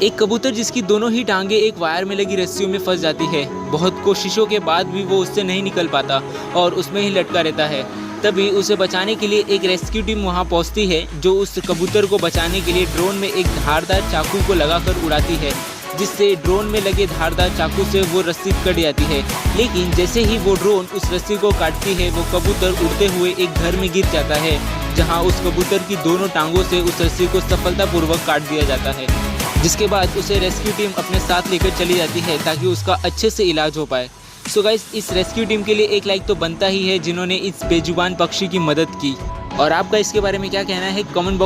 एक कबूतर जिसकी दोनों ही टांगे एक वायर में लगी रस्सियों में फंस जाती है। बहुत कोशिशों के बाद भी वो उससे नहीं निकल पाता और उसमें ही लटका रहता है। तभी उसे बचाने के लिए एक रेस्क्यू टीम वहां पहुंचती है, जो उस कबूतर को बचाने के लिए ड्रोन में एक धारदार चाकू को लगाकर उड़ाती है, जिससे ड्रोन में लगे धारदार चाकू से वो रस्सी कट जाती है। लेकिन जैसे ही वो ड्रोन उस रस्सी को काटती है, वो कबूतर उड़ते हुए एक घर में गिर जाता है, जहां उस कबूतर की दोनों टांगों से उस रस्सी को सफलतापूर्वक काट दिया जाता है। जिसके बाद उसे रेस्क्यू टीम अपने साथ लेकर चली जाती है ताकि उसका अच्छे से इलाज हो पाए। सो गाइस, इस रेस्क्यू टीम के लिए एक लाइक तो बनता ही है जिन्होंने इस बेजुबान पक्षी की मदद की। और आपका इसके बारे में क्या कहना है, कमेंट